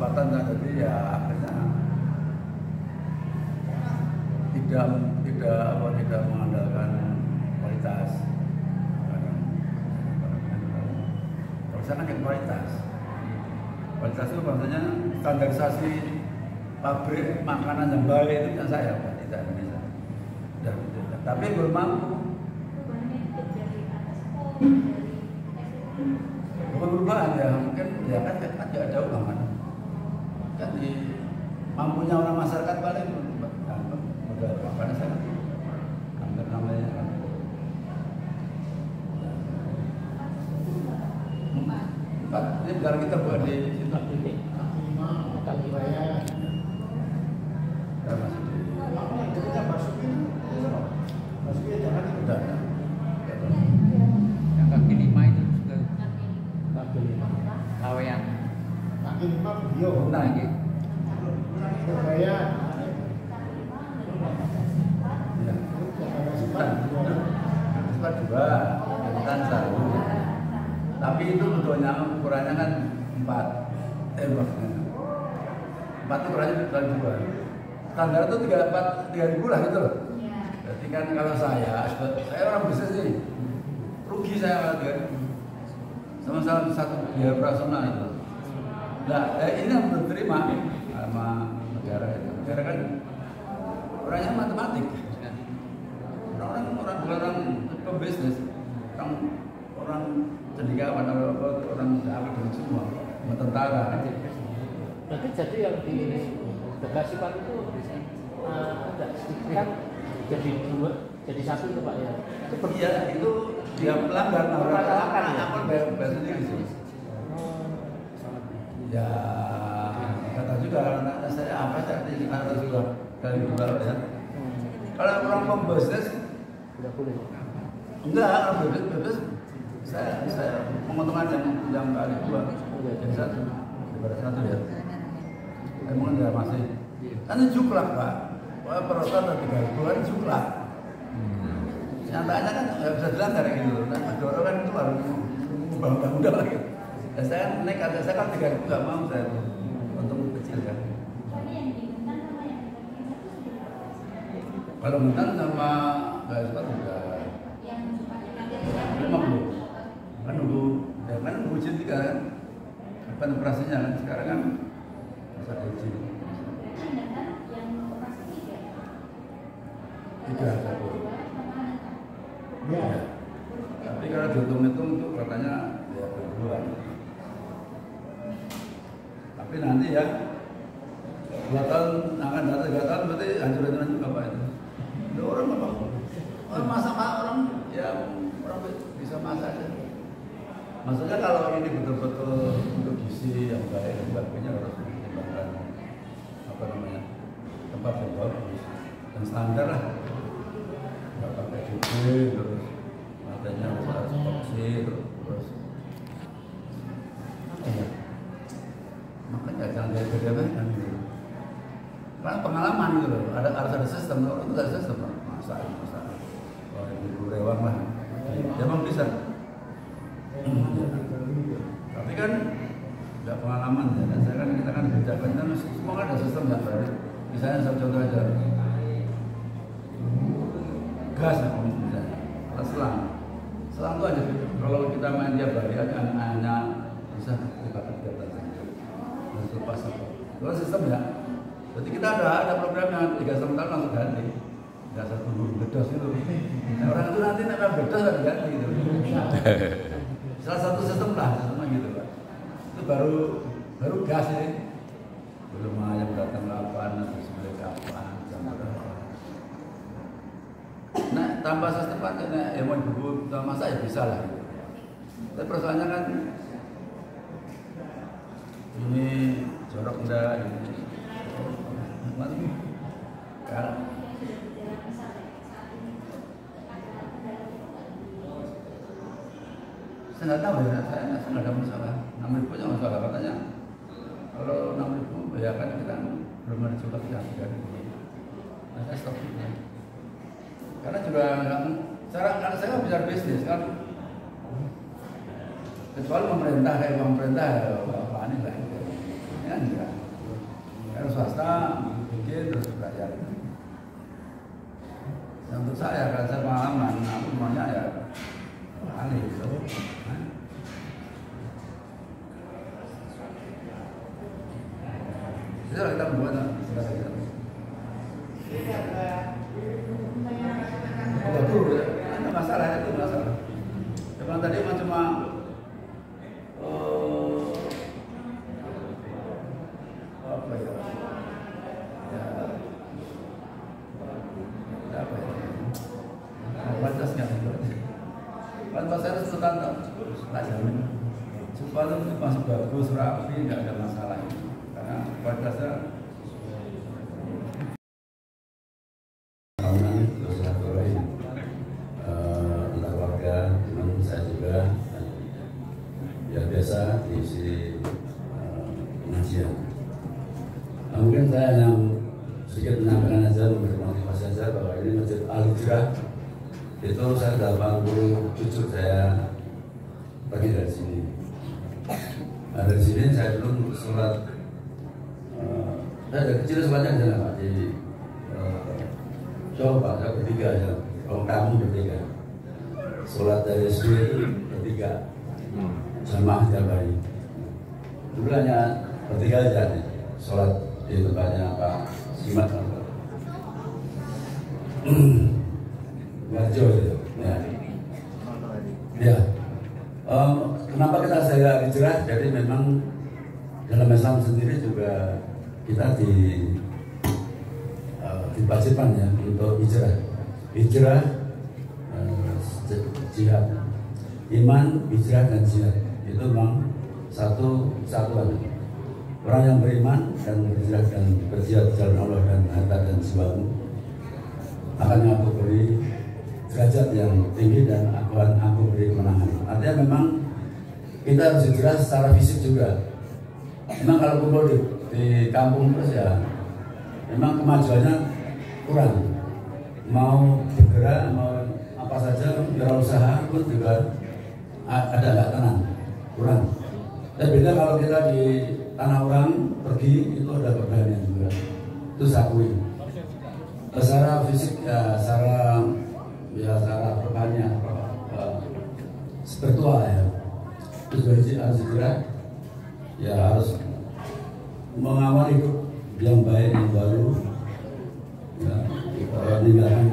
kesempatan kan, jadi ya akhirnya tidak mengandalkan kualitas. Kalau saya kan kualitas itu maksudnya standarisasi pabrik makanan yang baik itu kan saya Pak, tidak Indonesia. Tapi belum mampu. Bukan perubahan ya, mungkin ya kan tidak jauh banget. Kan di mampunya orang masyarakat paling udah apa saya anggap namanya kan. Empat, ini bentar kita buat di situ. Kaki raya. Ya masih di. Itu kita masukin jangan Udah. Yang kaki 5 itu juga kaki lima. lawean. Kaki lima video. Nah, ini. Surabaya. Ya. Sempat video. Sempat juga, kan satu. Tapi itu bentuknya ukurannya kan 4. Maksudnya 4 itu ukurannya bukan 2. Standar itu 3.000 lah gitu loh. Jadi kan kalau saya orang bisnis nih, rugi saya kalau 3.000. Sama satu biaya operasional itu. Nah, ini yang belum terima sama negara itu. Negara kan orangnya matematik. Orang pebisnis, orang cendekiawan, orang akademik semua, tentara. Berarti jadi yang di Bagasi Pak itu ada sedikit kan jadi dua, jadi satu itu Pak ya. Iya, itu dia pelanggar. Permasalahan ya? Aku bayar sendiri sih. Ya, kata juga anak saya apa sih harus juga kali dua ya. Kalau orang pembisnis Tidak boleh. enggak, orang bebas saya menguntungkan yang kali 2 jadi 1 daripada 1 ya. Emang enggak masih kan juklak Pak. Wah, perosotan 3.000 kan juklak. Nyatanya kan nggak bisa dilanggar gitu. Nah, Maduro kan itu harus mengubah undang-undang lagi. Ya, saya nekat, saya kan 3.000 nggak mau saya untuk kecil kan. Kalau mentan sama nggak suka juga 50. Kan nunggu, ya kan nunggu ujian 3 kan. Kapan operasinya kan? Sekarang kan masa ujian. 3 satu. Ya. Tapi kalau dihitung-hitung itu katanya ya berdua. Tapi nanti ya 2 tahun akan datang 3 tahun berarti hancur-hancuran juga Pak itu. Ada orang apa? Orang masak orang ya orang bisa masak aja. Maksudnya kalau ini betul-betul untuk gizi yang baik dan sebagainya harus dipertimbangkan apa namanya tempat yang bagus dan standar lah. Nggak pakai cuci terus matanya harus epoksi terus ya. Makanya jangan gede-gedean gitu. Karena pengalaman gitu loh, harus ada sistem, kalau itu nggak ada sistem, masa, wah ibu rewang lah, ya memang bisa. Tapi kan nggak pengalaman ya, dan saya kan kita kan kerjakan kan semua kan ada sistem ya, misalnya satu contoh aja, gas misalnya, selang itu aja, kalau kita main tiap hari hanya bisa dibakar 3 tahun, dan lepas apa, itu kan sistem ya. Berarti kita ada programnya 3 tahun langsung ganti. Nggak satu dulu bedos itu. Nah, orang itu nanti nek bedos kan ganti gitu. Salah satu sistem gitu Pak. Itu baru gas ini. Belum ayam datang kapan, terus mulai kapan, jam berapa. Nah, tambah sistem Pak, nek mau ibu masak ya bisa lah. Gitu. Tapi persoalannya kan ini jorok enggak ini. Kan saya nggak tahu ya, saya nggak ada masalah. 6.000 aja masalah katanya. Kalau 6.000 ya kan kita belum ada coba kita kan. Nah, saya stop ya. Karena juga cara saya nggak bisa bisnis kan. Kecuali pemerintah kayak pemerintah ya apa ini lah. Ya kan enggak. Kalau swasta bikin terus bayar. Yang untuk saya kalau saya pengalaman, aku maunya ya kali itu. Jadi kita membuat betul, ada masalah itu masalah. Cuman tadi cuma apa ya? Apa ya? Pantas nggak itu? Pantas saya harus tetap jamin. Supaya itu masih bagus, rapi, nggak ada masalah itu. Karena pantasnya biasa diisi pengajian. Mungkin saya yang sedikit menyampaikan aja, memberi motivasi saja bahwa ini Masjid Al-Hijrah itu saya 87 saya pergi dari sini. Nah, dari sini saya dulu sholat, saya dari kecil sholatnya aja Pak di coba saya bertiga aja, kalau kamu bertiga. Sholat dari SD itu bertiga. Jamaah tiap hari. Dulu hanya bertiga aja nih, sholat di tempatnya Pak Simat. Warjo itu. Ya. Ya. Kenapa kita saya hijrah? Jadi memang dalam Islam sendiri juga kita diwajibkan ya untuk hijrah. Hijrah, jihad, iman, hijrah dan jihad. Itu memang satu kesatuan. Orang yang beriman dan berhijrah dan berjihad jalan Allah dan harta dan jiwamu akan aku beri derajat yang tinggi dan akan aku beri kemenangan. Artinya memang kita harus hijrah secara fisik juga. Memang kalau kumpul di kampung terus ya, memang kemajuannya kurang. Mau bergerak, mau apa saja, berusaha pun juga ada nggak tenang. Kurang. Dan beda kalau kita di tanah orang pergi itu ada keberanian juga. Itu saya akui. Secara fisik ya, secara perbanyak, spiritual ya. Terus harus hijrah, ya harus mengawal hidup yang baik yang baru, ya, meninggalkan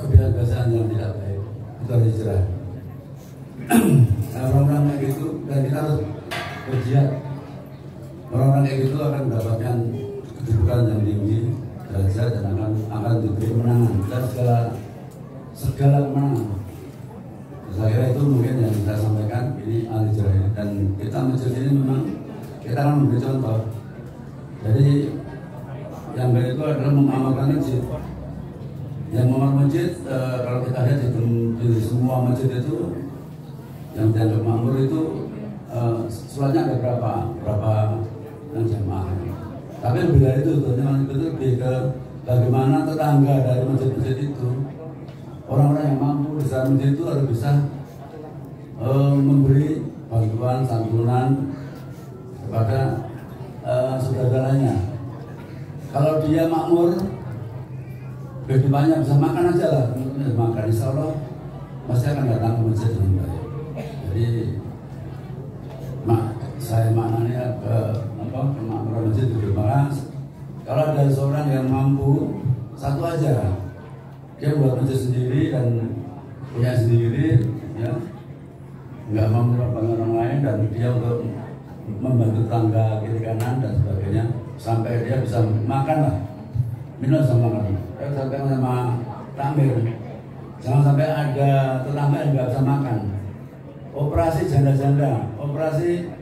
kebiasaan yang tidak baik. Itu harus hijrah. Orang-orang kayak gitu dan kita harus berjihad. Orang-orang kayak gitu akan mendapatkan kedudukan yang tinggi, derajat dan akan diberi kemenangan dan segala kemenangan. Saya kira itu mungkin yang saya sampaikan ini Al-Hijrah ini. Dan kita masjid ini memang kita akan memberi contoh. Jadi yang baik itu adalah mengamalkan masjid. Yang mengamalkan masjid kalau kita lihat di semua masjid itu yang dianggap makmur itu sholatnya ada berapa yang jamaah. Tapi lebih dari itu, itu lebih ke bagaimana tetangga dari masjid-masjid itu, orang-orang yang mampu di dalam masjid itu harus bisa memberi bantuan santunan kepada saudaranya. Kalau dia makmur, kehidupannya bisa makan aja lah, makan insya Allah pasti akan datang ke masjid dengan baik. Jadi saya maknanya ke makmur masjid itu kalau ada seorang yang mampu satu aja, dia buat masjid sendiri dan punya sendiri, ya, nggak mau menolong orang lain dan dia untuk membantu tangga kiri kanan dan sebagainya sampai dia bisa makan lah, minum sama makan. Saya sampaikan sama Tamir, jangan sampai ada tetangga yang nggak bisa makan. Operasi janda-janda, operasi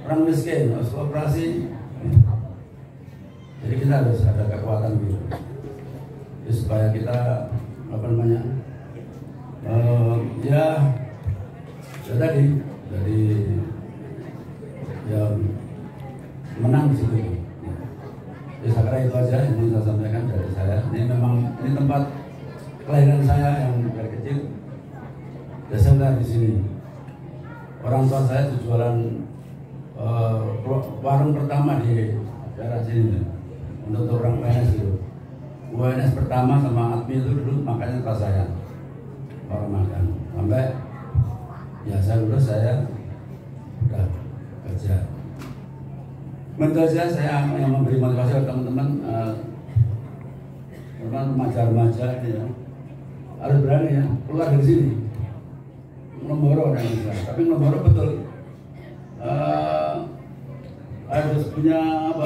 orang miskin, operasi. Jadi kita harus ada kekuatan gitu, jadi supaya kita apa namanya, ya tadi, jadi ya menang di situ. Jadi saya kira itu aja yang saya sampaikan dari saya. Ini memang ini tempat kelahiran saya yang dari kecil. Dan saya di sini. Orang tua saya itu jualan warung pertama di daerah sini untuk orang PNS itu. UNS pertama sama admin itu dulu makannya pas saya orang makan sampai ya saya lulus saya udah kerja. Menurut saya yang memberi motivasi ke teman-teman remaja-remaja ini ya, harus berani ya keluar dari sini. Ngelemboro dan tapi ngelemboro betul harus punya apa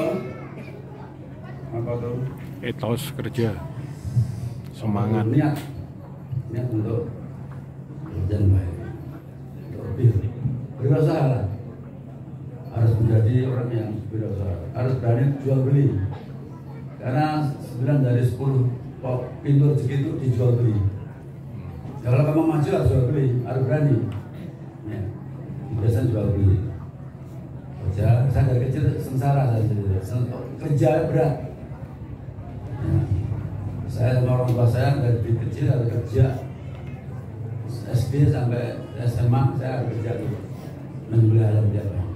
tuh etos kerja, semangat, niat untuk kerjaan baik, untuk lebih berwirausaha lah. Harus menjadi orang yang berwirausaha, harus berani jual beli, karena 9 dari 10 pintu rezeki itu dijual beli. Kalau kamu maju harus jual beli, harus berani. Ya, biasanya jual beli. Kerja, saya dari kecil sengsara kerja berat. Ya. Saya sama orang tua saya dari kecil harus kerja, SD sampai SMA saya harus kerja dulu, menyembelih ayam tiap hari.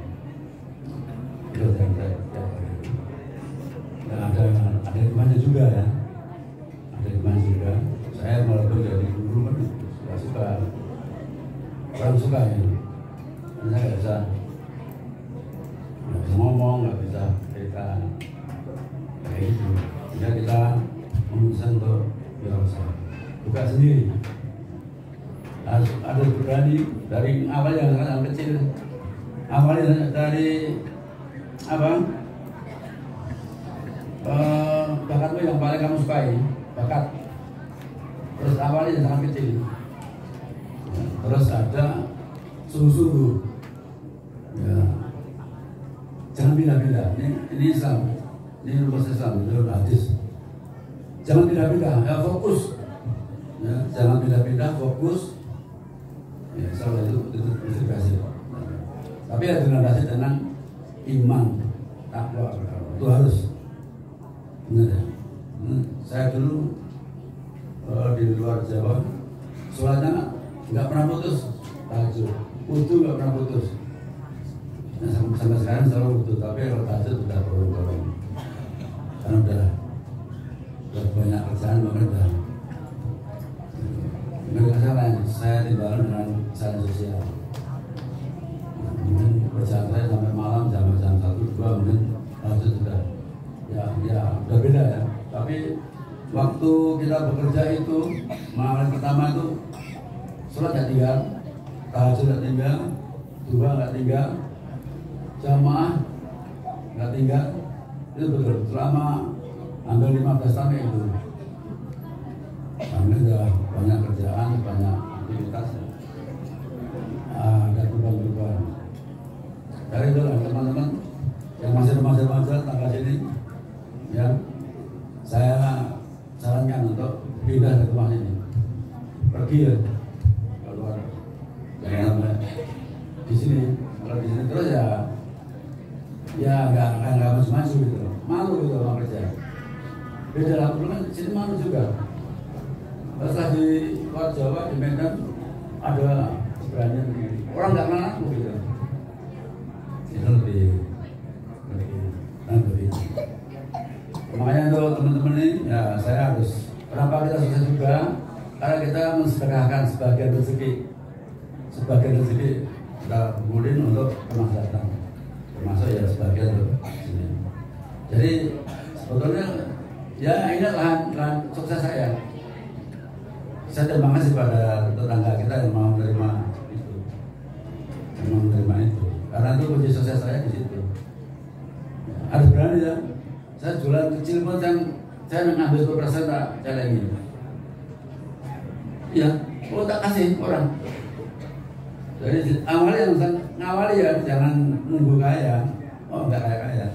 Itu yang saya tiap hari. Dan ada hikmahnya juga ya, ada hikmahnya juga. Saya walaupun jadi guru kan suka orang suka ya, karena saya nggak bisa ngomong, nggak bisa cerita kayak gitu. Ya kita memutuskan untuk wirausaha, buka sendiri. Harus berani dari awal yang sangat kecil. Awalnya dari apa? Bakatmu yang paling kamu sukai, bakat. Terus awalnya yang sangat kecil. Terus ada sungguh-sungguh. Ya. Jangan pindah-pindah. Ini Islam. Ini rumus Islam, itu hadis. Jangan pindah-pindah, ya fokus. Ya, jangan pindah-pindah, fokus. Ya, salah itu berhasil. Tapi ya dilandasi dengan iman, takwa. Itu harus. Benar ya. Saya dulu di luar Jawa, sholatnya nggak pernah putus, tahajud, wudu nggak pernah putus. Nah, sampai sekarang selalu wudu, tapi kalau tahajud udah bolong-bolong. Karena udah banyak kerjaan, makanya udah nggak salah. Saya tinggal dengan usaha sosial. Mungkin kerjaan saya sampai malam jam 1, 2, mungkin tahajud sudah ya udah beda ya. Tapi waktu kita bekerja itu, malam pertama itu sholat nggak tinggal, tahajud nggak tinggal, dua nggak tinggal, jamaah nggak tinggal. Itu betul selama hampir 15 tahun itu. Kami sudah banyak kerjaan, banyak aktivitas, ada perubahan-perubahan. Dari itu lah teman-teman yang masih remaja-remaja tanggal sini, ya saya sarankan untuk pindah ke rumah ini, pergi ya keluar, jangan sampai di sini. Kalau di sini terus ya nggak maju-maju gitu, malu gitu orang kerja. Beda lah, kan di sini malu juga. Setelah di luar Jawa di Medan ada sebenarnya orang nggak kenal aku gitu. Itu lebih. Makanya untuk teman-teman ini, ya saya harus. Kenapa kita sukses juga? Karena kita mensedekahkan sebagian rezeki kita kumpulin untuk kemaslahatan, termasuk ya sebagian untuk sini. Jadi sebetulnya ya ini lahan sukses saya. Saya terima kasih pada tetangga kita yang mau menerima itu, karena itu kunci sukses saya di situ. Harus berani ya. Saya jualan kecil pun saya mengambil 10% tak celengin. Ya, kalau tak kasih orang. Jadi ngawali ya, jangan nunggu kaya. Oh enggak kaya.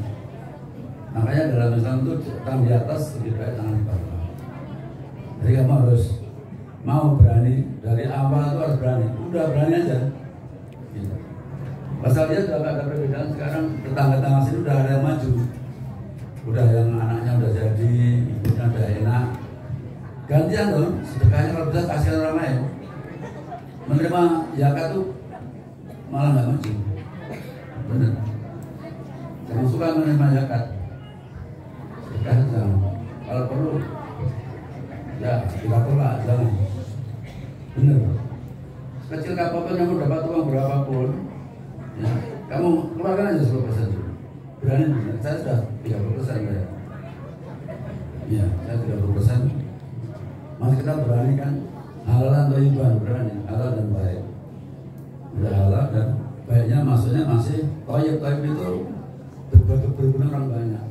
Makanya dalam Islam itu orang di atas lebih baik tangan di bawah. Jadi kamu harus mau berani dari awal itu harus berani. Udah berani aja. Gitu. Pasal dia sudah ada perbedaan sekarang, tetangga-tetangga sini udah ada yang maju. Udah yang anaknya udah jadi, ibunya udah enak. Gantian dong, sedekahnya kalau bisa kasih orang lain. Menerima zakat tuh malah nggak maju. Bener. Jangan suka menerima zakat. Sedekah jangan. Kalau perlu, ya kita tolak, jangan. Benar. Kecil apapun kamu dapat uang berapapun, ya, kamu keluarkan aja 10% dulu. Berani benar. Saya sudah 30% ya. Ya, saya 30%. Masih kita berani kan? Halal dan thayyiban, berani, halal dan baik. Udah halal dan baiknya maksudnya masih thayyib itu berguna orang banyak.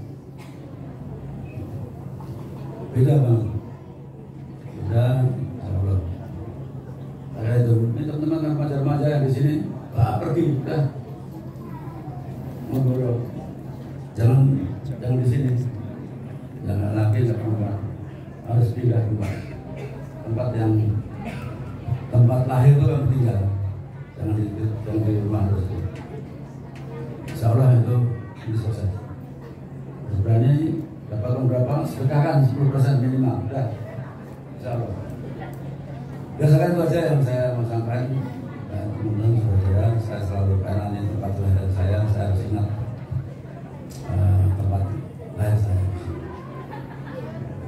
Beda bang. Beda, insyaallah. Ada itu, ini teman-teman remaja-remaja yang di sini, pergi, dah. Ngobrol. Jangan di sini. Jangan lagi perempuan. Harus pindah rumah. Tempat lahir itu yang tinggal. Jangan di rumah terus. Insya Allah itu selesai. Sebenarnya dapat berapa? Sedekahkan 10% minimal. Dah. Insya Allah. Biasakan itu aja yang saya mau sampaikan. Teman-teman saudara, saya selalu karena ini tempat lahir saya harus ingat tempat lahir saya.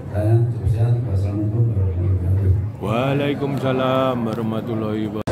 Saya cukup sehat. Wassalamualaikum warahmatullahi wabarakatuh. Waalaikumsalam warahmatullahi wabarakatuh.